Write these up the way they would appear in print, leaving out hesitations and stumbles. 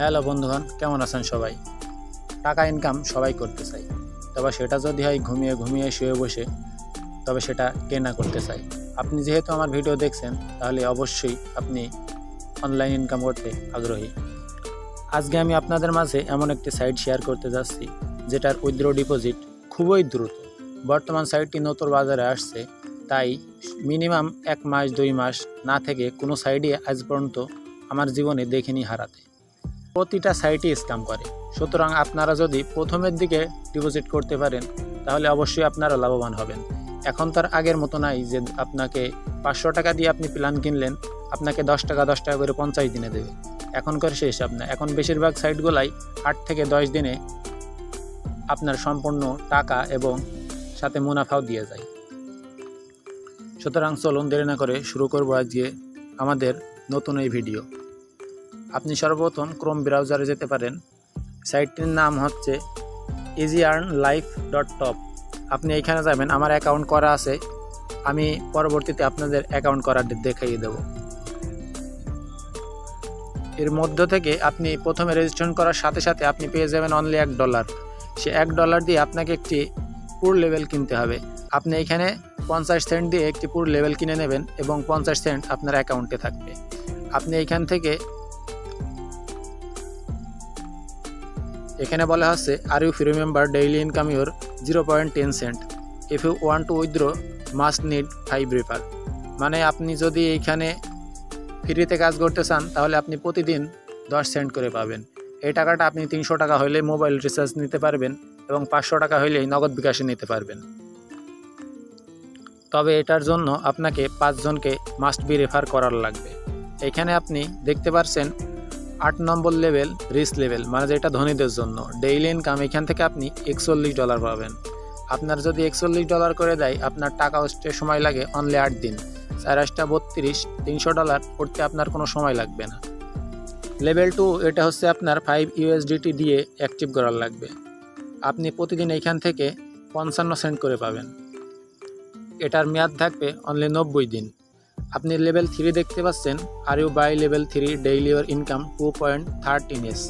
Hello বন্ধুগণ, কেমন আছেন সবাই? টাকা ইনকাম সবাই করতে চায়, তবে সেটা যদি হয় ঘুমিয়ে ঘুমিয়ে শুয়ে বসে, তবে সেটা কে না করতে চায়। আপনি যেহেতু আমার ভিডিও দেখছেন, তাহলে অবশ্যই আপনি অনলাইন ইনকাম করতে আগ্রহী। আজকে আমি আপনাদের মাঝে এমন একটি সাইট শেয়ার করতে যাচ্ছি, যেটার উইথড্র ডিপোজিট খুবই দ্রুত। বর্তমান সাইটটি নতুন বাজারে আসছে, তাই মিনিমাম 1 মাস 2 মাস না থেকে কোনো সাইটই আজ পর্যন্ত আমার জীবনে দেখিনি হারাতে। প্রতিটা সাইটই স্ক্যাম করে, সুতরাং আপনারা যদি প্রথমের দিকে ডিপোজিট করতে পারেন, তাহলে অবশ্যই আপনারা লাভবান হবেন। এখন তার আগের মতো নাই যে আপনাকে 500 টাকা দিয়ে আপনি প্ল্যান কিনলেন, আপনাকে 10 টাকা করে 50 দিনে দেবে। এখনকার সে হিসাব না। এখন বেশিরভাগ সাইটগুলাই 8 থেকে 10 দিনে আপনার সম্পূর্ণ টাকা এবং সাথে মুনাফাও দিয়ে যায়। সুতরাং চলুন দেরি না করে শুরু করবো আজকে আমাদের নতুন এই ভিডিও। আপনি সর্বপ্রথম ক্রোম ব্রাউজারে যেতে পারেন। সাইটটির নাম হচ্ছে easyearnlife.top। আপনি এইখানে যাবেন। আমার অ্যাকাউন্ট করা আছে, আমি পরবর্তীতে আপনাদের অ্যাকাউন্ট করা দেখিয়ে দেব। এর মধ্য থেকে আপনি প্রথমে রেজিস্ট্রেশন করার সাথে সাথে আপনি পেয়ে যাবেন অনলি $1। সে $1 দিয়ে আপনাকে একটি পুর লেভেল কিনতে হবে। আপনি এখানে 50 সেন্ট দিয়ে একটি পুর লেভেল কিনে নেবেন এবং 50 সেন্ট আপনার অ্যাকাউন্টে থাকবে। আপনি এইখান থেকে এখানে বলা হচ্ছে are you free member daily income your 0.10 cent, if you want to withdraw must need 5 refer. মানে আপনি যদি এইখানে ফ্রিতে কাজ করতে চান, তাহলে আপনি প্রতিদিন 10 সেন্ট করে পাবেন। এই টাকাটা আপনি 300 টাকা হলে মোবাইল রিচার্জ নিতে পারবেন এবং 500 টাকা হলেই নগদ বিকাশে নিতে পারবেন। তবে এটার জন্য আপনাকে 5 জনকে মাস্ট বি রেফার করার লাগবে। এখানে আপনি দেখতে পাচ্ছেন 8 নম্বর লেভেল রিচ লেভেল, মানে যেটা ধনীদের জন্য। ডেইলি ইনকাম এখান থেকে আপনি $41 পাবেন। আপনার যদি $41 করে দেয়, আপনার টাকা আসতে সময় লাগে অনলি 8 দিন। 4×8=32, $300 করতে আপনার কোনো সময় লাগবে না। লেভেল 2 এটা হচ্ছে আপনার 5 USDT দিয়ে অ্যাক্টিভ করার লাগবে। আপনি প্রতিদিন এইখান থেকে 55 সেন্ট করে পাবেন। এটার মেয়াদ থাকবে অনলি 90 দিন। আপনি লেভেল 3 দেখতে পাচ্ছেন, are you buy level 3 daily your income 2.13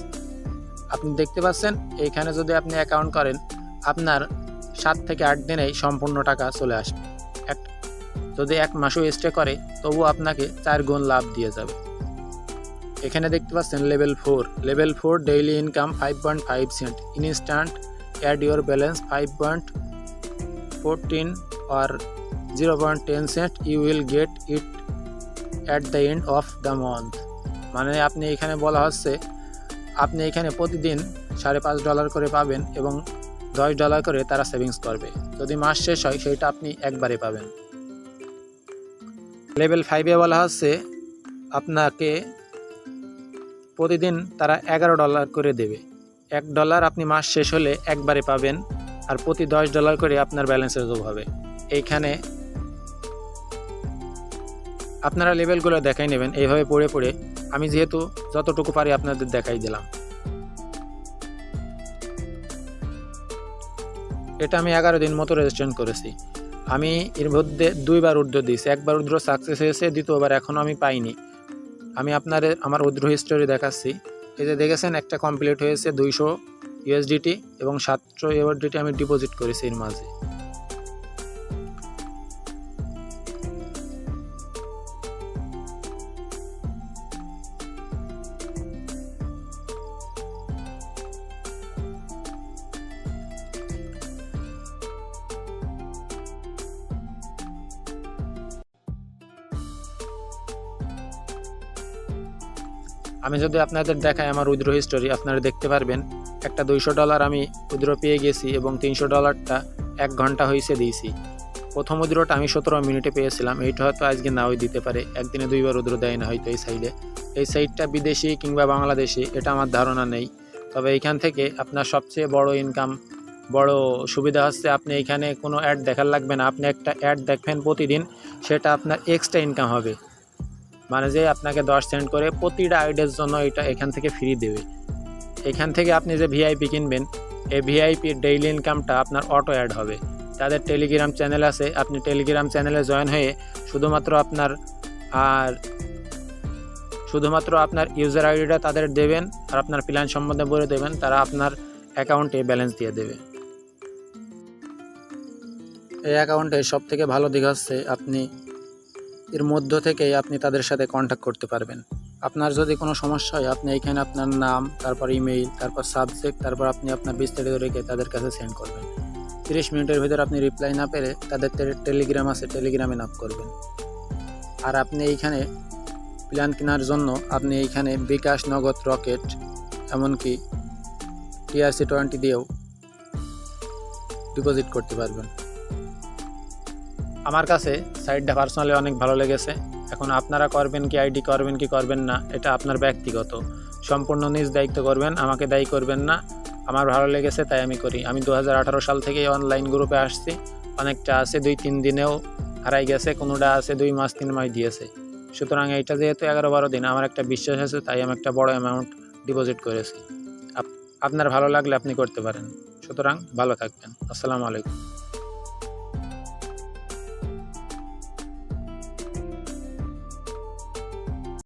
আপনি দেখতে পাচ্ছেন। এইখানে যদি আপনি অ্যাকাউন্ট করেন, আপনার 7 থেকে 8 দিনেই সম্পূর্ণ টাকা চলে আসবে। যদি 1 মাসও স্টে করে, তবু আপনাকে 4 গুণ লাভ দিয়ে যাবে। এখানে দেখতে পাচ্ছেন level 4 daily income 5.5 cent, instant add your balance 5.14 or 0.10 cent, you will get it at the end of the month. মানে আপনি এখানে বলা হচ্ছে আপনি এখানে প্রতিদিন $5.5 করে পাবেন এবং $10 করে তারা সেভিংস করবে। যদি মাস শেষ হয়, সেটা আপনি একবারে পাবেন। লেভেল 5-এ বলা হচ্ছে আপনাকে প্রতিদিন তারা $11 করে দেবে। $1 আপনি মাস শেষ হলে একবারে পাবেন, আর প্রতি $10 করে আপনার ব্যালেন্সে যোগ হবে। এইখানে আপনারা লেভেলগুলো দেখাই নেবেন এইভাবে পড়ে পড়ে। আমি যেহেতু যতটুকু পারি আপনাদের দেখাই দিলাম। এটা আমি 11 দিন মতো রেজিস্ট্রেশন করেছি। আমি এর মধ্যে 2 বার উইথড্র দিয়েছি। একবার উইথড্র সাকসেস হয়েছে, দ্বিতীয়বার এখনও আমি পাইনি। আমি আপনাদের আমার উইথড্র হিস্টোরি দেখাচ্ছি। এই যে দেখেছেন, একটা কমপ্লিট হয়েছে 200 USDT এবং 700 USDT আমি ডিপোজিট করেছি এর মাঝে। আমি যদি আপনাদের দেখাই আমার উইথড্র হিস্টোরি, আপনারা দেখতে পারবেন একটা $200 আমি উইথড্র পেয়ে গেছি এবং $300টা 1 ঘন্টা হয়েছে দিয়েছি। প্রথম উইথড্রটা আমি 17 মিনিটে পেয়েছিলাম। এইটা হয়তো আজকে নাও দিতে পারে, একদিনে 2 বার উইথড্র দেয় না হয়তো এই সাইডে। এই সাইটটা বিদেশি কিংবা বাংলাদেশি এটা আমার ধারণা নেই। তবে এইখান থেকে আপনার সবচেয়ে বড় ইনকাম, বড় সুবিধা হচ্ছে আপনি এইখানে কোনো অ্যাড দেখার লাগবে না। আপনি একটা অ্যাড দেখবেন প্রতিদিন, সেটা আপনার এক্সট্রা ইনকাম হবে। মানে যে আপনাকে 10 সেন্ট করে প্রতিটা আইডির জন্য এটা এখান থেকে ফ্রি দেবে। এখান থেকে আপনি যে ভিআইপি কিনবেন, এই ভিআইপির ডেইলি ইনকামটা আপনার অটো অ্যাড হবে। তাদের টেলিগ্রাম চ্যানেল আছে, আপনি টেলিগ্রাম চ্যানেলে জয়েন হয়ে শুধুমাত্র আপনার আর শুধুমাত্র আপনার ইউজার আইডিটা তাদের দেবেন আর আপনার প্ল্যান সম্বন্ধে বলে দেবেন, তারা আপনার অ্যাকাউন্টে ব্যালেন্স দিয়ে দেবে। এই অ্যাকাউন্টে সবথেকে ভালো দিক হচ্ছে আপনি এর মধ্য থেকেই আপনি তাদের সাথে কন্ট্যাক্ট করতে পারবেন। আপনার যদি কোনো সমস্যা হয় আপনি এইখানে আপনার নাম, তারপর ইমেইল, তারপর সাবজেক্ট, তারপর আপনি আপনার বিস্তারিত রেখে তাদের কাছে সেন্ড করবেন। 30 মিনিটের ভিতর আপনি রিপ্লাই না পেলে তাদের টেলিগ্রাম আছে, টেলিগ্রামে নক করবেন। আর আপনি এইখানে প্ল্যান কেনার জন্য আপনি এইখানে বিকাশ, নগদ, রকেট, এমনকি TRC20 দিয়েও ডিপোজিট করতে পারবেন। আমার কাছে সাইটটা পার্সোনালি অনেক ভালো লেগেছে। এখন আপনারা করবেন কি আইডি করবেন না, এটা আপনার ব্যক্তিগত, সম্পূর্ণ নিজ দায়িত্ব করবেন, আমাকে দায়ী করবেন না। আমার ভালো লেগেছে তাই আমি করি। আমি 2018 সাল থেকে অনলাইন গ্রুপে আসছি। অনেকটা আছে 2-3 দিনেও হারাই গেছে, কোনোটা আছে 2 মাস 3 মাস দিয়েছে। সুতরাং এইটা যেহেতু 11-12 দিন, আমার একটা বিশ্বাস আছে, তাই আমি একটা বড় অ্যামাউন্ট ডিপোজিট করেছি। আপনার ভালো লাগলে আপনি করতে পারেন। সুতরাং ভালো থাকবেন। আসসালামু আলাইকুম।